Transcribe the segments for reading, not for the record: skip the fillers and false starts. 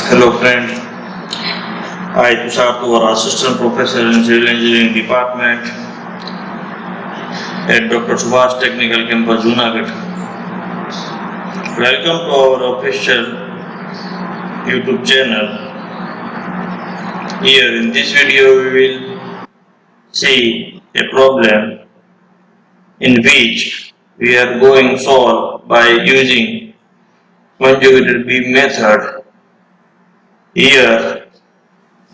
Hello friend, I Tushar Pawar, Assistant Professor in Civil Engineering Department at Dr. Subhash Technical Campus, Junagadh. Welcome to our official YouTube channel. Here in this video we will see a problem in which we are going solve by using conjugated beam method. Here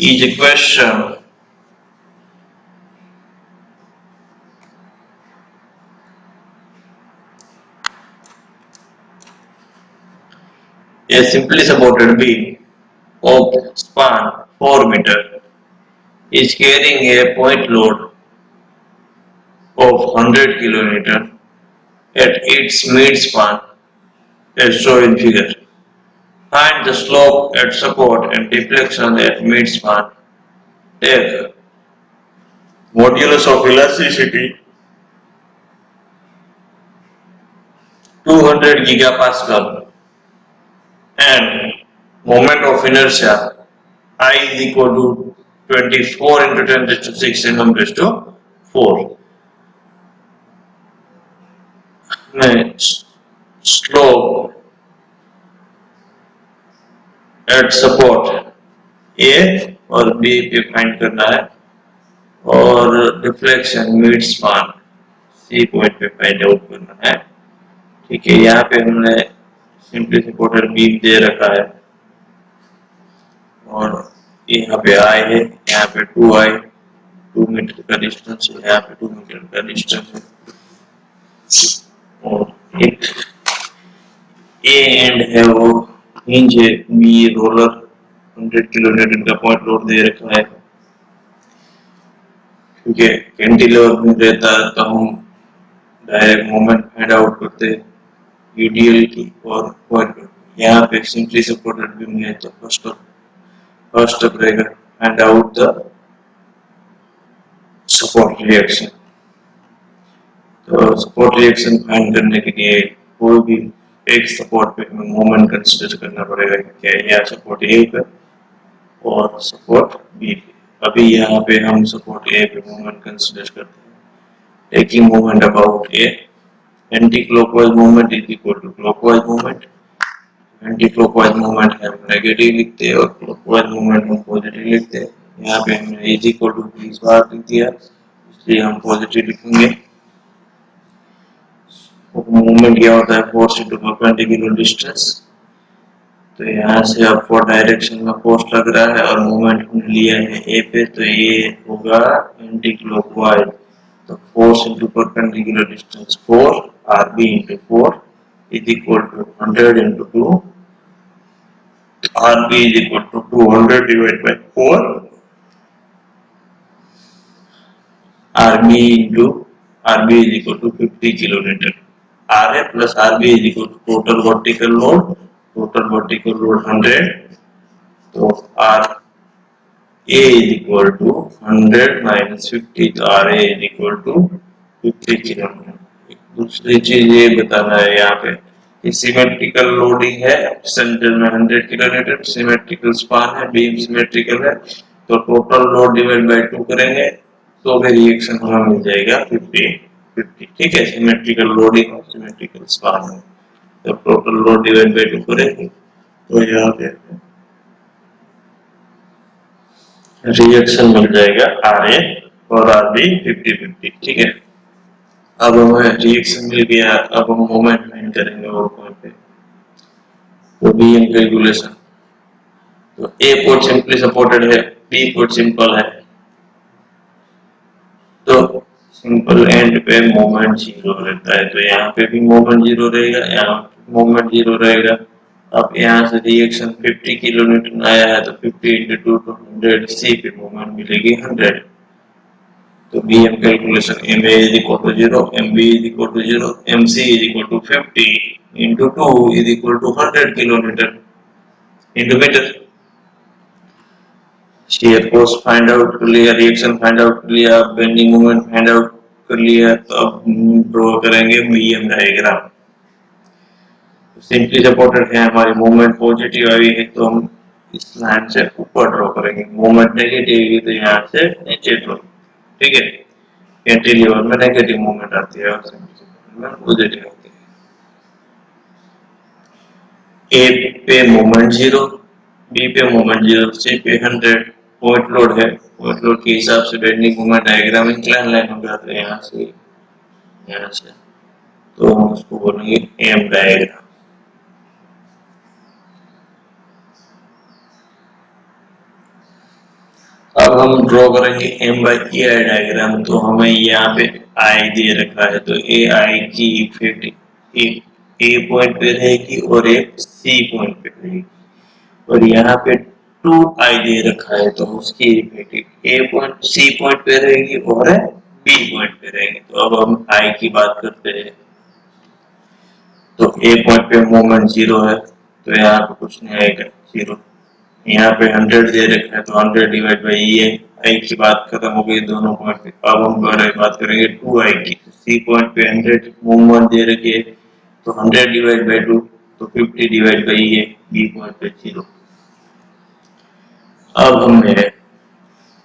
is a question. A simply supported beam of span 4 meter is carrying a point load of 100 kN at its midspan as shown in figure. Find the slope at support and deflection at midspan. Take modulus of elasticity 200 gigapascal and moment of inertia I is equal to 24 into 10 raised to 6 cm raised to 4. Slope at support A और B पे find करना है और deflection mid span C point पे find out करना है। ठीक है, यहाँ पे हमने सिंपली सपोर्टेड बीम दे रखा है और यहाँ पे आई है, यहाँ पे 2 मीटर का डिस्टेंस है, यहाँ पे 2 मीटर का डिस्टेंस है और एक ए एंड है वो हिंज है, बी रोलर 100 kN का पॉइंट लोड दे रखा है। क्योंकि कैंटिलीवर में रहता है तो हम डायरेक्ट मोमेंट फाइंड आउट करते हैं यूडीएल की और पॉइंट करते। यहाँ पे सिंपली सपोर्टेड बीम है तो फर्स्ट स्टेप रहेगा find out the support reaction. तो सपोर्ट रिएक्शन फाइंड करने के लिए कोई भी एक सपोर्ट पे हमें मोमेंट कंसीडर करना पड़ेगा, क्या यह सपोर्ट ए पे और सपोर्ट बी पे। अभी यहाँ पे हम सपोर्ट ए पे मोमेंट कंसीडर करते हैं, taking moment about A. Anti clockwise moment is equal to clockwise moment. Anti clockwise moment हम नेगेटिव लिखते हैं और क्लॉकवाइज मोमेंट हम पॉजिटिव लिखते हैं। यहाँ पे हमने इज इक्वल टू 20 बार लिख दिया, इसलिए हम पॉजिटिव लिखेंगे। मूवमेंट क्या होता है, फोर्स इनटू परपेंडिकुलर डिस्टेंस। तो यहाँ से अब 4 डायरेक्शन में फोर्स लग रहा है और मूवमेंट हमने लिया है ए पे, तो ये होगा एंटी क्लॉकवाइज। तो force into perpendicular distance 4 RB into 4 is equal to 100 into 2। RB is equal to 200 divide by 4। RB is equal to 50 kilometre. RA plus RB is equal to total vertical load 100, तो RA is equal to 100 minus 50, तो RA is equal to 50 kilometre. दूसरी चीज ये बताना है यहाँ पे कि सिमेट्रिकल लोडिंग है, सेंटर में 100 किलोमीटर, सिमेट्रिकल स्पान है, बीम सिमेट्रिकल है, तो टोटल लोड डिवाइड बाय 2 करेंगे तो भी रिएक्शन हमें मिल जाएगा 50। ठीक है, सिमेट्रिकल लोडिंग और सिमेट्रिकल स्पान है, तो टोटल लोड डिवाइड बाय 2 करेंगे तो यहाँ पे रिएक्शन मिल जाएगा RA और RB 50-50। ठीक है, अब हमें रिएक्शन मिल गया, अब हम मोमेंट फाइंड करेंगे और पॉइंट पे। तो बीम कैलकुलेशन, तो ए पोर्ट सिंपली सपोर्टेड है, बी पोर्ट सिंपल है, तो सिंपल एंड पे मोमेंट 0 रहता है, तो यहाँ पे भी मोमेंट 0 रहेगा, यहाँ मोमेंट 0 रहेगा। अब यहाँ से रिएक्शन 50 किलोमीटर आया है तो 50 into 2 to 100, सी पे मोमेंट मिलेगी 100। तो BM calculation MA is equal to 0, MB is equal to 0, MC is equal to 50 into 2 is equal to 100 kilometre into metre. Shear force find out कर लिया, रिएक्शन फाइंड आउट कर लिया, bending moment find out कर लिया, तो अब draw करेंगे BM diagram. Simply supported है, हमारी मूवमेंट पॉजिटिव आई है तो हम इस लाइन से ऊपर ड्रॉ करेंगे, मूवमेंट नेगेटिव है तो यहाँ से नीचे ड्रॉ, ठीक है। कैंटिलीवर में नेगेटिव मूवमेंट आती है और पॉजिटिव आती है। ए पे मूवमेंट 0, बी पे मूवमेंट 0, सी पे 100 पॉइंट लोड है। पॉइंट लोड के हिसाब से bending movement diagram incline line हो जाता है यहाँ से, तो हम उसको बोलेंगे एम डायग्राम। अब हम ड्रॉ करेंगे M by E I diagram. तो हमें यहाँ पे आई दे रखा है, तो ए आई की इफेक्ट ए पॉइंट पे रहेगी और एक सी पॉइंट पे रहेगी, और यहाँ पे 2i दे रखा है तो उसकी इफेक्ट ए पॉइंट सी पॉइंट पे रहेगी और बी पॉइंट पे रहेगी। तो अब हम i की बात करते हैं, तो ए पॉइंट पे मूवमेंट 0 है तो यहाँ पे कुछ नहीं आएगा 0। यहाँ पे 100 दे रखा है तो 100 डिवाइड बाई ई है। आई की बात खत्म हो गई दोनों पॉइंट पे। अब हम बात करेंगे 2i की। सी पॉइंट पे 100 मूवमेंट दे रखी है तो 100 डिवाइड बाई 2 तो 50 डिवाइड बाई ई है। बी पॉइंट पे 0। अब हमें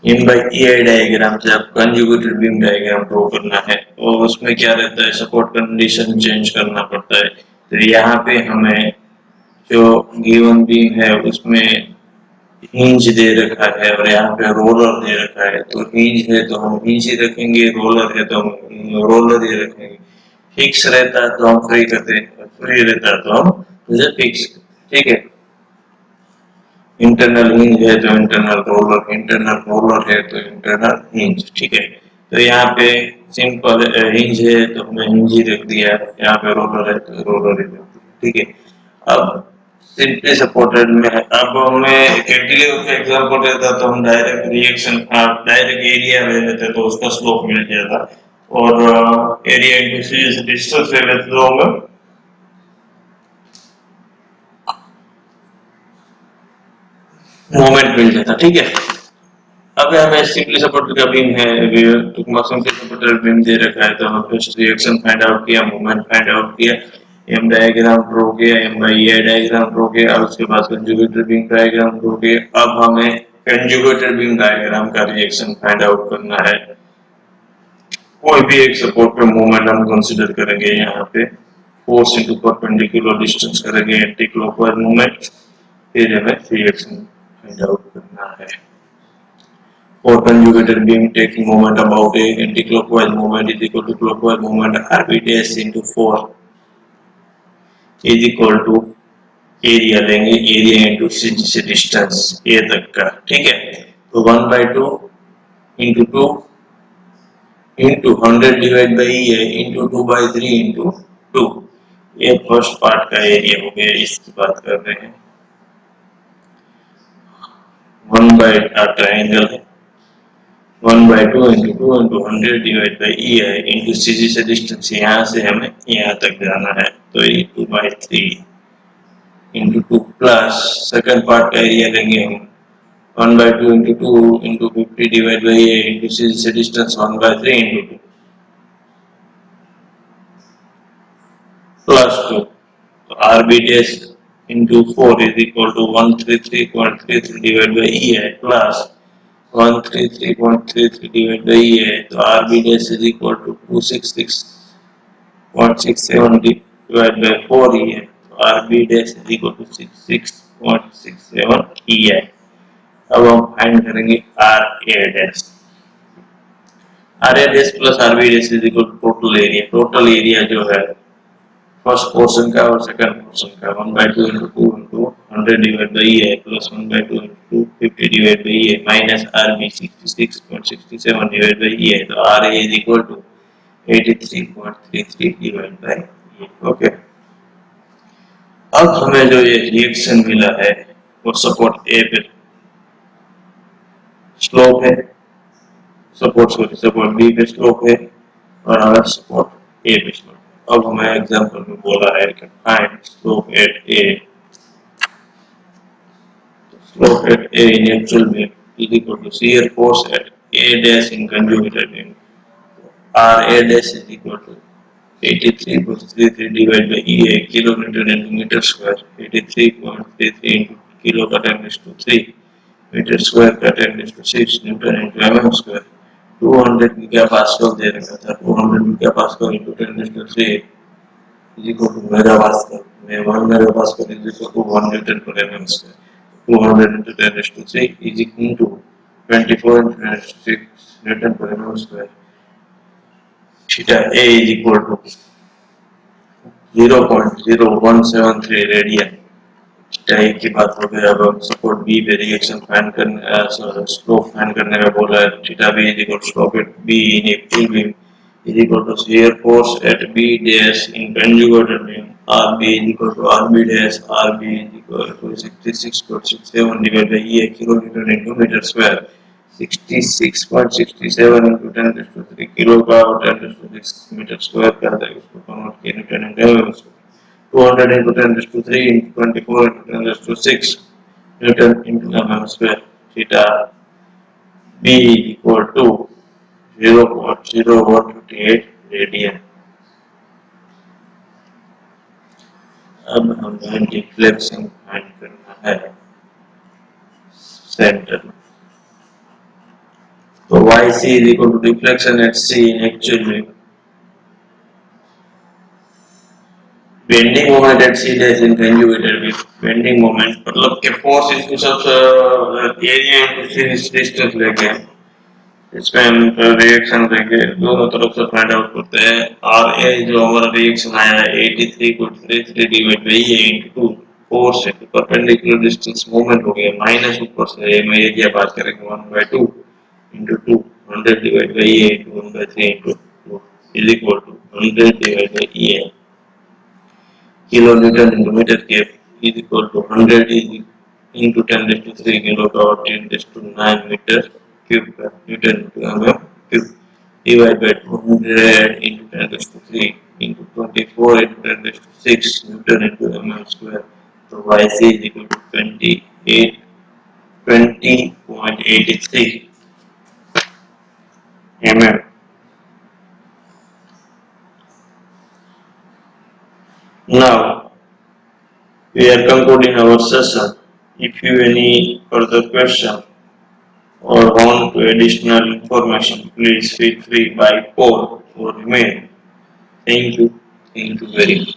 in by E I diagram से अब कंजुगेटेड बीम डायग्राम ड्रॉ करना है, और उसमें क्या रहता है, सपोर्ट कंडीशन चेंज करना पड़ता है। तो यहाँ पे हमें जो गिवन बीम है उसमें हिंज दे रखा है और यहाँ पे रोलर दे रखा है। तो हिंज है तो हम हिंज ही रखेंगे, रोलर है तो हम रोलर ही रखेंगे। फिक्स रहता है तो हम फ्री करते हैं, फ्री रहता है तो हम उसे फिक्स, ठीक है। इंटरनल हिंज है तो इंटरनल रोलर, इंटरनल रोलर है तो इंटरनल हिंज, ठीक है। तो यहाँ पे सिंपल हिंज है तो हमने हिंज ही रख दिया, यहाँ पे रोलर है तो रोलर ही रख दिया, ठीक है। अब सिंपली सपोर्टेड में है। अब हमें कैंटिलीवर का एग्जांपल देता तो हम डायरेक्ट रिएक्शन डायरेक्ट एरिया ले लेते तो उसका स्लोप मिल जाता, और एरिया इंटू डिस्टेंस ले लेते तो हमें मोमेंट मिल जाता, ठीक है। अब हमें सिंपली सपोर्टेड का बीम है, सिंपली सपोर्टेड बीम दे रखा है तो हम फर्स्ट रिएक्शन फाइंड आउट किया, मोमेंट फाइंड आउट किया, एम डायग्राम ड्रॉ किया, M by E diagram draw किया, और उसके बाद कंजुगेटेड बीम डायग्राम ड्रॉ किया। अब हमें कंजुगेटेड बीम डायग्राम का रिएक्शन फाइंड आउट करना है। कोई भी एक सपोर्ट पे मोमेंट हम कंसीडर करेंगे, यहाँ पे फोर्स इनटू परपेंडिकुलर डिस्टेंस करेंगे, एंटी क्लॉकवाइज मोमेंट, फिर हमें रिएक्शन फाइंड आउट करना है। For conjugated beam taking moment about a anti-clockwise movement is equal to clockwise movement RB dash into 4 is equal to area लेंगे, area into से distance ए तक का, ठीक है। तो 1/2 into 2 into 100 divide by A into 2/3 into 2। ये first part का area हो गया, इसकी बात कर रहे हैं। 1/2 ट्रायंगल है, 1/2 into 2 into 100 divide by E है इंटू सीधी से डिस्टेंस यहाँ से हमें यहाँ तक जाना है तो ये 2/3 इंटू 2 प्लस सेकंड पार्ट का एरिया लेंगे हम 1/2 into 2 into 50 divide by A into सीधी से डिस्टेंस 1/3 इंटू 2 प्लस 2। तो R B dash into 4 is equal to 133.33 divide by E है प्लस 133.33 divided by E है तो RB dash is equal to 266.67 divided by 4 E है तो RB dash is equal to 66.67 E है। अब हम find करेंगे RA dash, RA dash plus RB dash is equal to total area. Total area जो है फर्स्ट पोर्शन का और सेकंड पोर्शन का 1/2 into 2 into 100 divided by E है plus 1/2 into 50 divided by E है minus RB 66.67 divided by E है तो RA is equal to 83.33 divided by E। Okay, अब हमें जो ये रिएक्शन मिला है वो सपोर्ट ए पे स्लोप है, सपोर्ट बी पे स्लोप है और हमारा सपोर्ट ए पे स्लोप। अब हमें एग्जांपल में बोला है कि find slope at A, slope at A in actual beam is equal to shear force at A dash in conjugated beam R A dash is equal to 83.33 divide by E A kilometer into meter square 83.33 into kilo का 10⁻3 meter square का 10⁻6 newton into mm square 200 giga pascal दे रखा था 200 giga pascal into 10⁻3 is equal to megapascal में 1 megapascal is equal to 1 Newton per mm square 200 into 10⁻3 is equal to 24 into 10⁻6 Newton per mm square theta A is equal to 0.0173 radian theta A की बात हो गई अब हम support B पे reaction find करने slope find करने में बोला है theta B is equal to slope at B in a full beam is equal to shear force at B dash in conjugated beam RB is equal to RB dash RB is equal to 66.67 divided by E kilonewton into meter square 66.67 into 10 raised to 3 kilogram 10 raised to 6 meter square कर देंगे इसको convert किया Newton into mm square 200 into 10 raised to 3 into 24 into 10 raised to 6 Newton into mm square theta B is equal to 0.0158 radian अब हमें deflection find करना है centre में तो YC is equal to deflection at C in actual में bending moment at C dash in conjugated with bending moment मतलब के force इसको सब एरिया इंटू सीरीज डिस्टेंस लेके इसमें हम रिएक्शन देंगे दोनों तरफ से फाइंड आउट करते हैं और ये जो हमारा रिएक्शन आया है 83.33 डिवाइड बाई ए इनटू 4 से परपेंडिकुलर डिस्टेंस मूवमेंट हो गया माइनस ऊपर से में एरिया बात करेंगे 1/2 into 2 100 divided by a into 1/3 into 2 is equal to 100 divided by a kilonewton into meter cube is equal to 100 is into 10 raised to 3 kilowatt 10 raised to 9 meter cube per newton into mm cube divided by 200 into 10 raised to 3 into 24 into 10 raised to 6 newton into mm square. So YC is equal to 20.83 mm. Now we are concluding our session. If you any further question or want additional information, please feel free by call or email. Thank you very much.